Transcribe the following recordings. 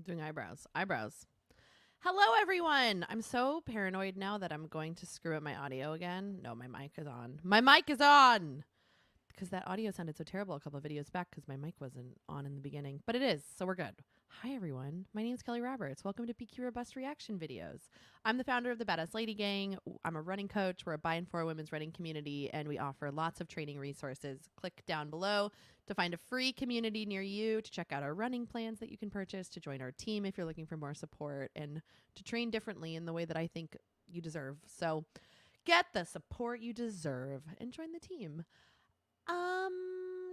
Doing eyebrows. Eyebrows. Hello, everyone. I'm so paranoid now that I'm going to screw up my audio again. No, my mic is on. My mic is on! Because that audio sounded so terrible a couple of videos back because my mic wasn't on in the beginning. But it is, so we're good. Hi, everyone. My name is Kelly Roberts. Welcome to PQ Robust Reaction Videos. I'm the founder of the Badass Lady Gang. I'm a running coach. We're a by and for women's running community, and we offer lots of training resources. Click down below to find a free community near you, to check out our running plans that you can purchase, to join our team if you're looking for more support, and to train differently in the way that I think you deserve. So get the support you deserve and join the team.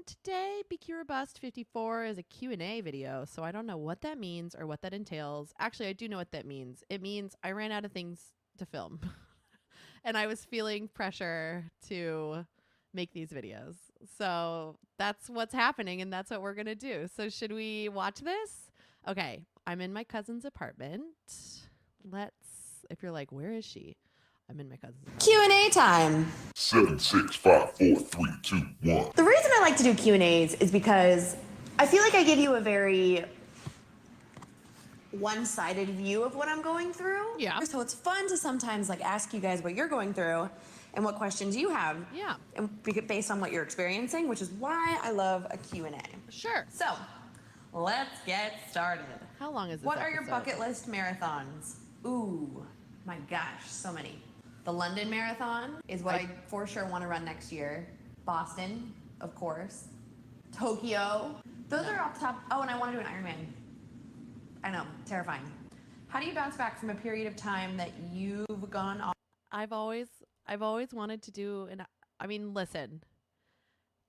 Today, BQ Robust 54 is a Q&A video, so I don't know what that means or what that entails. Actually, I do know what that means. It means I ran out of things to film, and I was feeling pressure to make these videos. So that's what's happening, and that's what we're going to do. So should we watch this? Okay, I'm in my cousin's apartment. If you're like, where is she? I'm in my cousin's apartment. Q&A time. 7, 6, 5, 4, 3, 2, 1. The reason I like to do Q&As is because I feel like I give you a very one-sided view of what I'm going through. Yeah. So it's fun to sometimes like ask you guys what you're going through and what questions you have. Yeah. And based on what you're experiencing, which is why I love a Q&A. Sure. So let's get started. How long is this What are your episode? bucket list marathons? Ooh, my gosh, so many. The London Marathon is what I for sure want to run next year. Boston, of course. Tokyo. Those are off the top. Oh, and I want to do an Ironman. I know, terrifying. How do you bounce back from a period of time that you've gone off? I've always wanted to do listen.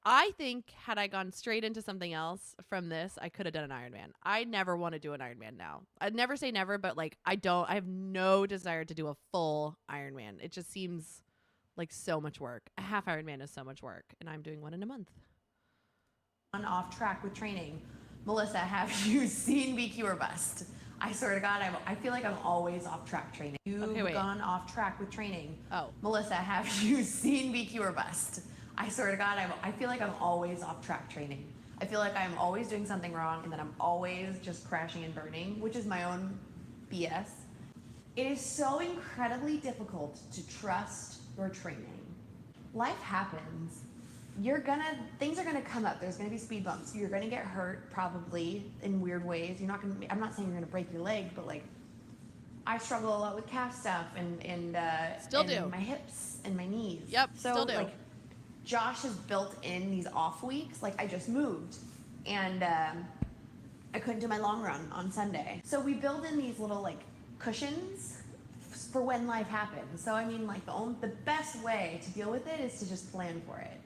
I think had I gone straight into something else from this, I could have done an Ironman. I never want to do an Ironman now. I'd never say never, but like I have no desire to do a full Ironman. It just seems like so much work. A half Ironman is so much work, and I'm doing one in a month. Off track with training. Melissa, have you seen BQ or Bust? I swear to God, I feel like I'm always off track training. You've gone off track with training. Oh. Melissa, have you seen BQ or Bust? I swear to God, I feel like I'm always off track training. I feel like I'm always doing something wrong and then I'm always just crashing and burning, which is my own BS. It is so incredibly difficult to trust your training. Life happens. Things are gonna come up. There's gonna be speed bumps. You're gonna get hurt probably in weird ways. I'm not saying you're gonna break your leg, but like, I struggle a lot with calf stuff and Still do. my hips and my knees. Yep, so still do. Like, Josh has built in these off weeks. Like I just moved and I couldn't do my long run on Sunday. So we build in these little like cushions for when life happens. So I mean like the best way to deal with it is to just plan for it.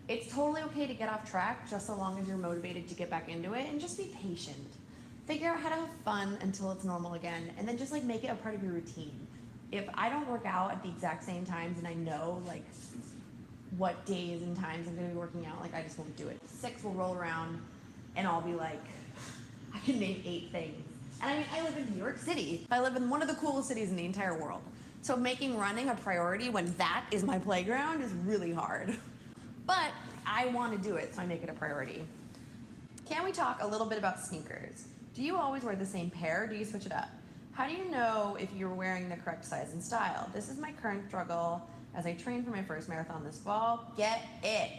It's totally okay to get off track just so long as you're motivated to get back into it, and just be patient. Figure out how to have fun until it's normal again, and then just like make it a part of your routine. If I don't work out at the exact same times and I know like what days and times I'm gonna be working out, like I just won't do it. 6 will roll around and I'll be like, I can name 8 things. And I mean, I live in New York City. I live in one of the coolest cities in the entire world. So making running a priority when that is my playground is really hard. But I want to do it, so I make it a priority. Can we talk a little bit about sneakers? Do you always wear the same pair, or do you switch it up? How do you know if you're wearing the correct size and style? This is my current struggle as I train for my first marathon this fall. Get it.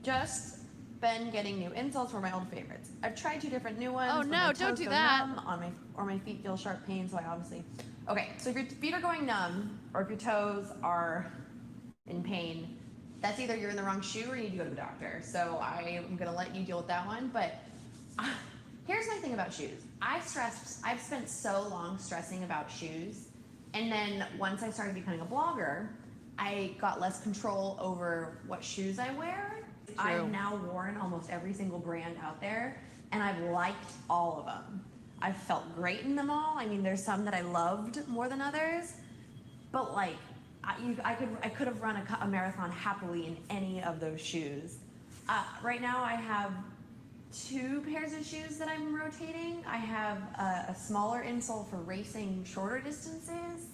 Just been getting new insoles for my old favorites. I've tried 2 different new ones. Oh, but no, my don't toes do go that. numb my feet feel sharp pain, so I obviously... Okay, so if your feet are going numb, or if your toes are in pain, that's either you're in the wrong shoe or you need to go to the doctor. So I'm gonna let you deal with that one. But here's my thing about shoes. I've spent so long stressing about shoes. And then once I started becoming a blogger, I got less control over what shoes I wear. True. I've now worn almost every single brand out there, and I've liked all of them. I've felt great in them all. I mean, there's some that I loved more than others, but like, I could have run a marathon happily in any of those shoes. Right now I have 2 pairs of shoes that I'm rotating. I have a smaller insole for racing shorter distances,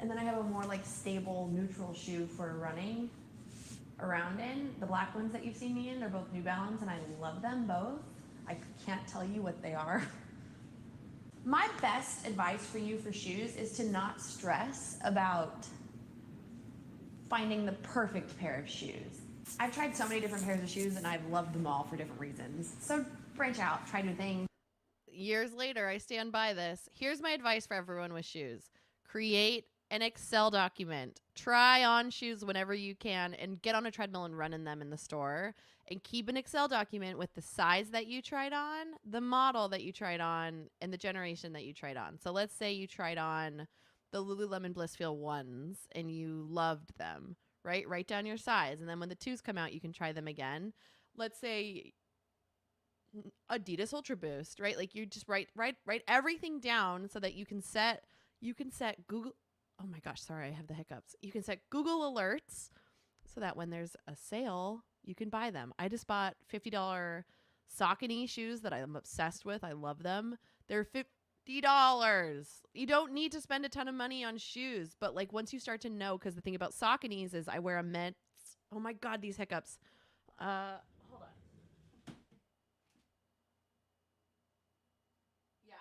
and then I have a more like stable neutral shoe for running around in. The black ones that you've seen me in, they're both New Balance, and I love them both. I can't tell you what they are. My best advice for you for shoes is to not stress about finding the perfect pair of shoes. I've tried so many different pairs of shoes and I've loved them all for different reasons. So branch out, try new things. Years later, I stand by this. Here's my advice for everyone with shoes. Create an Excel document. Try on shoes whenever you can and get on a treadmill and run in them in the store. And keep an Excel document with the size that you tried on, the model that you tried on, and the generation that you tried on. So let's say you tried on the Lululemon Blissfeel 1s and you loved them, right? Write down your size. And then when the 2s come out, you can try them again. Let's say Adidas Ultra Boost, right? Like you just write everything down so that you can set Google. Oh my gosh, sorry, I have the hiccups. You can set Google alerts so that when there's a sale, you can buy them. I just bought $50 Saucony shoes that I'm obsessed with. I love them. They're $50. You don't need to spend a ton of money on shoes, but like once you start to know, because the thing about Sauconys is I wear a men's. Oh my God, these hiccups. Hold on. Yeah.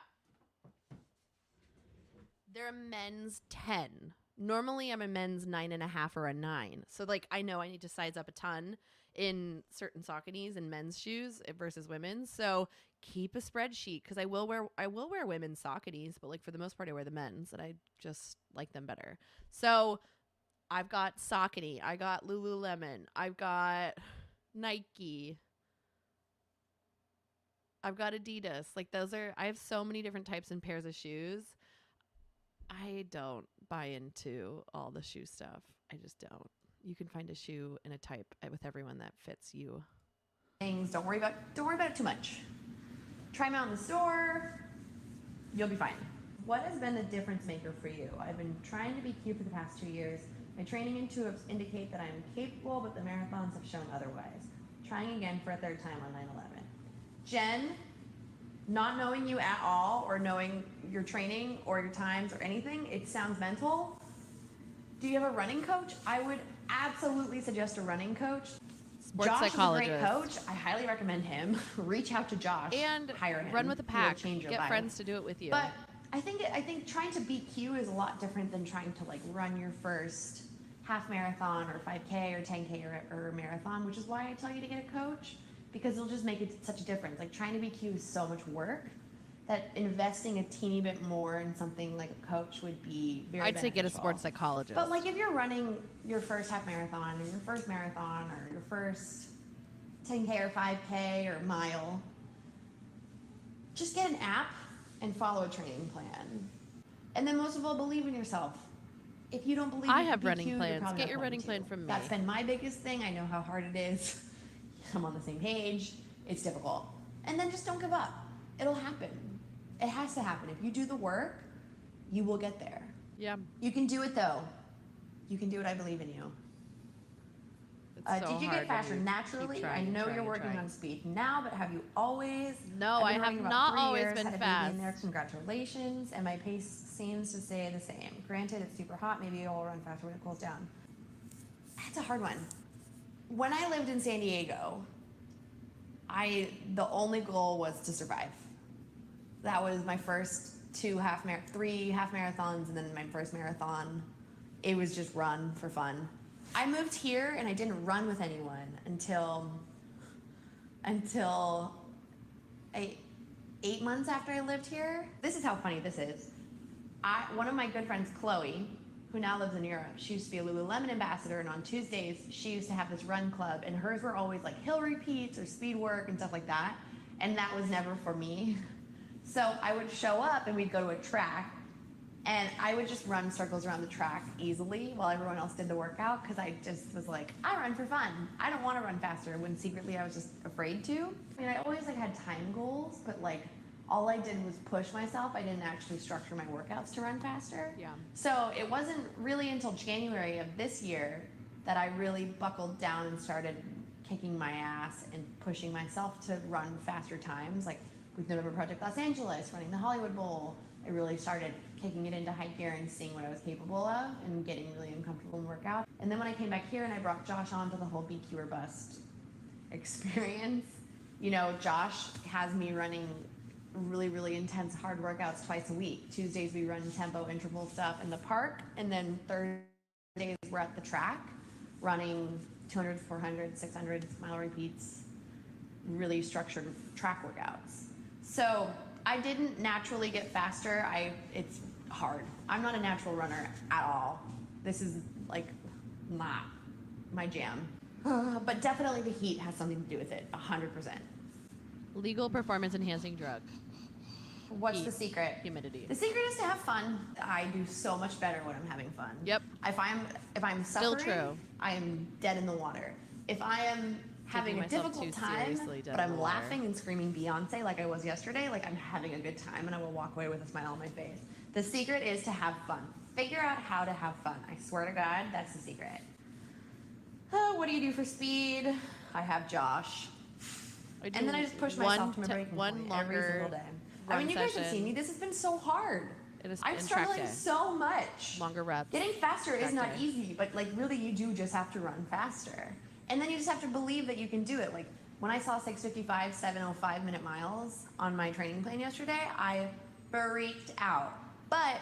They're a men's 10. Normally I'm a men's 9.5 or a 9. So like I know I need to size up a ton in certain Sauconys and men's shoes versus women's. So keep a spreadsheet because I will wear women's Sauconys, but like for the most part I wear the men's and I just like them better. So I've got Saucony, I got Lululemon, I've got Nike, I've got Adidas. Like I have so many different types and pairs of shoes. I don't buy into all the shoe stuff. I just don't. You can find a shoe and a type with everyone that fits you. Things, don't worry about it too much. Try them out in the store. You'll be fine. What has been the difference maker for you? I've been trying to be cute for the past 2 years. My training intuitives indicate that I'm capable, but the marathons have shown otherwise. Trying again for a third time on 9/11. Jen, not knowing you at all or knowing your training or your times or anything, it sounds mental. Do you have a running coach? I would absolutely suggest a running coach. Sports Josh psychologist. is a great coach. I highly recommend him. Reach out to Josh And hire him. run with a pack. He'll change your Get life. friends to do it with you. But I think trying to BQ is a lot different than trying to like run your first half marathon or 5K or 10K or marathon, which is why I tell you to get a coach, because it'll just make it such a difference. Like trying to BQ is so much work that investing a teeny bit more in something like a coach would be very I'd say get a beneficial. sports psychologist. But like if you're running your first half marathon or your first marathon or your first 10K or 5K or mile, just get an app and follow a training plan. And then most of all, believe in yourself. If you don't believe I you have can running BQ, you're plans. probably Get not your going running to. plan from me. That's been my biggest thing. I know how hard it is. I'm on the same page. It's difficult. And then just don't give up. It'll happen. It has to happen. If you do the work, you will get there. yeah. You can do it though. You can do it. I believe in you. It's so Did you hard get when faster you naturally? keep I trying and know trying you're and working trying. on speed now, but have you always? No, I've I been have running about not 3 always years, been had a baby fast. in there. Congratulations, and my pace seems to stay the same. Granted, it's super hot. Maybe I'll run faster when it cools down. That's a hard one. When I lived in San Diego, the only goal was to survive. That was my first 3 half marathons, and then my first marathon. It was just run for fun. I moved here and I didn't run with anyone until 8 months after I lived here. This is how funny this is. One of my good friends, Chloe, who now lives in Europe, she used to be a Lululemon ambassador, and on Tuesdays she used to have this run club, and hers were always like hill repeats or speed work and stuff like that, and that was never for me. So I would show up and we'd go to a track, and I would just run circles around the track easily while everyone else did the workout, because I just was like, I run for fun. I don't want to run faster, when secretly I was just afraid to. I mean, I always like had time goals, but like all I did was push myself. I didn't actually structure my workouts to run faster. Yeah. So it wasn't really until January of this year that I really buckled down and started kicking my ass and pushing myself to run faster times. Like with November Project Los Angeles, running the Hollywood Bowl, I really started kicking it into high gear and seeing what I was capable of and getting really uncomfortable in workout. And then when I came back here and I brought Josh onto the whole BQ or bust experience, you know, Josh has me running really, really intense hard workouts twice a week. Tuesdays we run tempo interval stuff in the park, and then Thursdays we're at the track running 200, 400, 600 mile repeats, really structured track workouts. So I didn't naturally get faster. It's hard. I'm not a natural runner at all. This is like not my jam. But definitely the heat has something to do with it, 100%. Legal performance enhancing drug. What's Heat. the secret? Humidity. The secret is to have fun. I do so much better when I'm having fun. Yep. If I'm Still suffering, true. I am dead in the water. If I am having a myself difficult too time, seriously dead but in I'm the water. laughing and screaming Beyonce like I was yesterday, like I'm having a good time and I will walk away with a smile on my face. The secret is to have fun. Figure out how to have fun. I swear to God, that's the secret. What do you do for speed? I have Josh. And then I just push myself to my breaking point every single day. I mean, you guys have seen me. This has been so hard. I'm struggling so much. Longer reps. Getting faster is not Track day. easy, but like really you do just have to run faster. And then you just have to believe that you can do it. Like when I saw 6:55, 7:05 minute miles on my training plan yesterday, I freaked out. But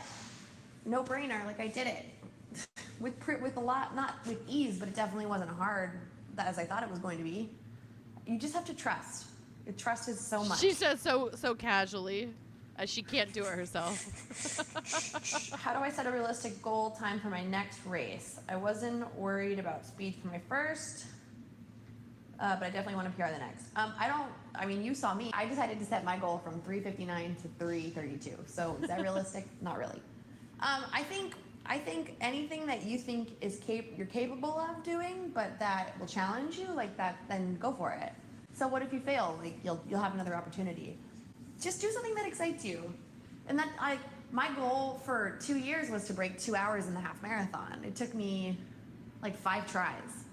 no brainer, like I did it. with a lot, not with ease, but it definitely wasn't hard as I thought it was going to be. You just have to trust. Trust is so much. She says so casually, as she can't do it herself. How do I set a realistic goal time for my next race? I wasn't worried about speed for my first, but I definitely want to PR the next. I mean, you saw me. I decided to set my goal from 3:59 to 3:32. So is that realistic? Not really. I think anything that you think is you're capable of doing, but that will challenge you, like that, then go for it. So what if you fail? Like you'll have another opportunity. Just do something that excites you. And my goal for 2 years was to break 2 hours in the half marathon. It took me like 5 tries,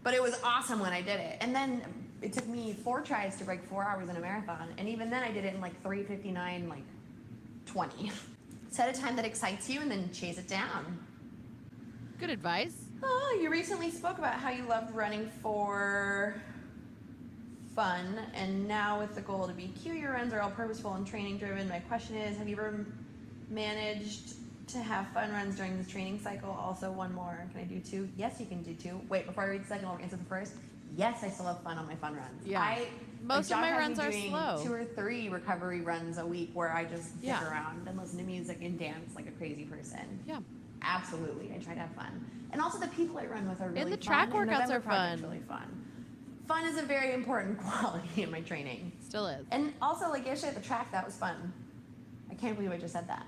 but it was awesome when I did it. And then it took me 4 tries to break 4 hours in a marathon. And even then I did it in like 3:59, like 20. Set a time that excites you and then chase it down. Good advice. Oh, you recently spoke about how you loved running for fun, and now with the goal to be cute, your runs are all purposeful and training driven. My question is, have you ever managed to have fun runs during this training cycle? Also, one more. Can I do 2? Yes, you can do 2. Wait, before I read the second, I'll answer the first. Yes, I still have fun on my fun runs. Yeah. Most of my runs are doing slow. 2 or 3 recovery runs a week where I just sit Yeah. around and listen to music and dance like a crazy person. Yeah. Absolutely, I try to have fun. And also the people I run with are really fun. And the track and workouts November are Project's fun. really fun. Fun is a very important quality in my training. Still is. And also, like yesterday at the track, that was fun. I can't believe I just said that.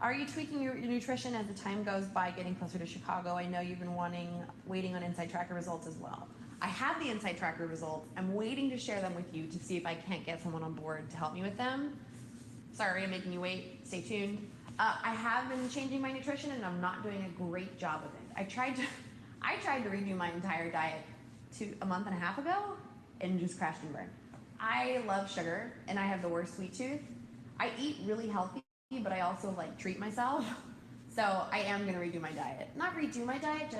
Are you tweaking your nutrition as the time goes by, getting closer to Chicago? I know you've been waiting on Inside Tracker results as well. I have the Inside Tracker results. I'm waiting to share them with you to see if I can't get someone on board to help me with them. Sorry, I'm making you wait. Stay tuned. I have been changing my nutrition, and I'm not doing a great job of it. I tried to redo my entire diet a month and a half ago, and just crashed and burned. I love sugar, and I have the worst sweet tooth. I eat really healthy, but I also like treat myself. So I am gonna redo my diet. Not redo my diet,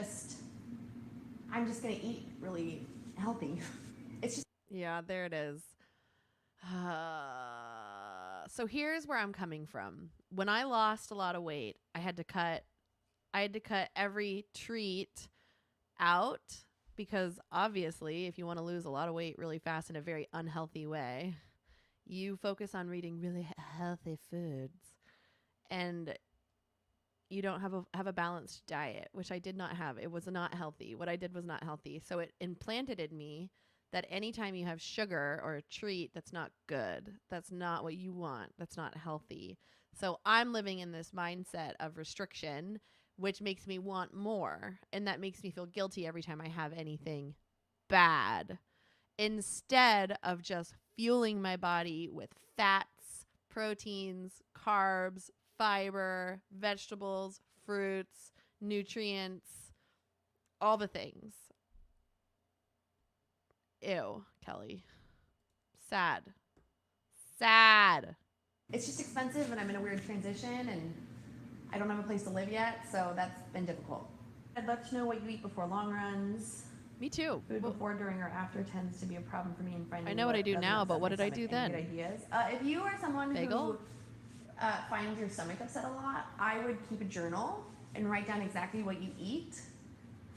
I'm just gonna eat really healthy. It's just Yeah, there it is. So here's where I'm coming from. When I lost a lot of weight, I had to cut every treat out, because obviously if you want to lose a lot of weight really fast in a very unhealthy way, you focus on eating really healthy foods, and you don't have a balanced diet, which I did not have. It was not healthy. What I did was not healthy. So it implanted in me that anytime you have sugar or a treat, that's not good. That's not what you want. That's not healthy. So I'm living in this mindset of restriction, which makes me want more. And that makes me feel guilty every time I have anything bad, instead of just fueling my body with fats, proteins, carbs, fiber, vegetables, fruits, nutrients, all the things. Ew, Kelly. Sad. it's just expensive, and I'm in a weird transition, and I don't have a place to live yet, so that's been difficult. I'd love to know what you eat before long runs. Me too. Food Well, before, during, or after tends to be a problem for me in finding. I know what I do doesn't now, but upset what my did I do stomach and then? Good ideas. If you are someone Bagel? who finds your stomach upset a lot, I would keep a journal and write down exactly what you eat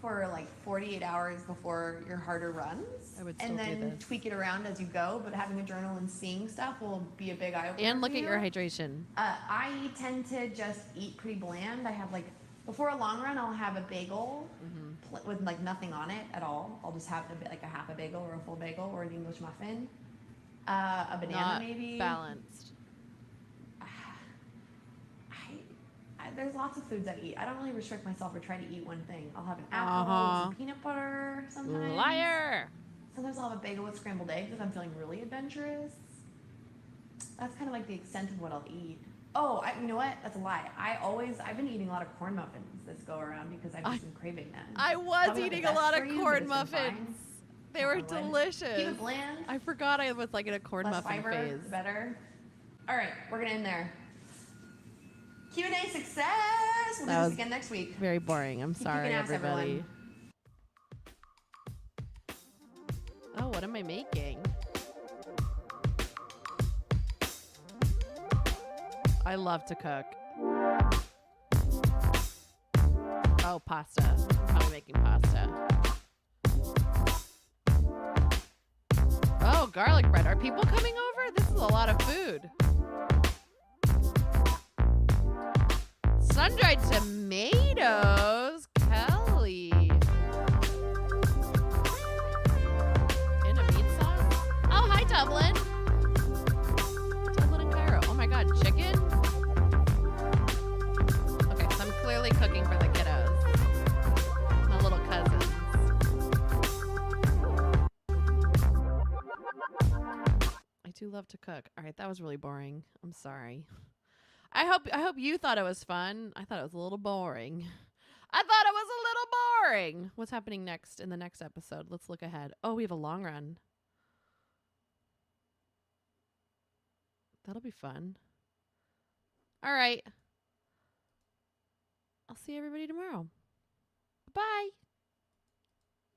for like 48 hours before your harder runs. I would still and do then this. tweak it around as you go. But having a journal and seeing stuff will be a big eye opener. And look for at you. your hydration. I tend to just eat pretty bland. I have like before a long run, I'll have a bagel with like nothing on it at all. I'll just have like a half a bagel or a full bagel or an English muffin, a banana Not maybe. balanced. There's lots of foods I eat. I don't really restrict myself or try to eat one thing. I'll have an apple with some peanut butter sometimes. Liar. Sometimes I'll have a bagel with scrambled eggs if I'm feeling really adventurous. That's kind of like the extent of what I'll eat. Oh, you know what? That's a lie. I've been eating a lot of corn muffins this go around because I've just been craving them. I was Probably not eating the a lot best of for you, but corn it's been muffins. fine. They were Knock on wood. delicious. Keep it bland. I forgot I was like in a corn Less muffin fiber, phase. the better. All right, we're gonna end there. Q&A success. We'll do this again next week. Very boring. I'm sorry, kicking ass, everybody. everyone. Oh, what am I making? I love to cook. Oh, pasta. Probably making pasta. Oh, garlic bread. Are people coming over? This is a lot of food. Sun-dried tomatoes. Kelly. In a meat sauce? Oh, hi, Dublin. Dublin and Cairo. Oh my God, chicken? Okay, so I'm clearly cooking for the kiddos. My little cousins. I do love to cook. All right, that was really boring. I'm sorry. I hope you thought it was fun. I thought it was a little boring. I thought it was a little boring. What's happening next in the next episode? Let's look ahead. Oh, we have a long run. That'll be fun. All right. I'll see everybody tomorrow. Bye.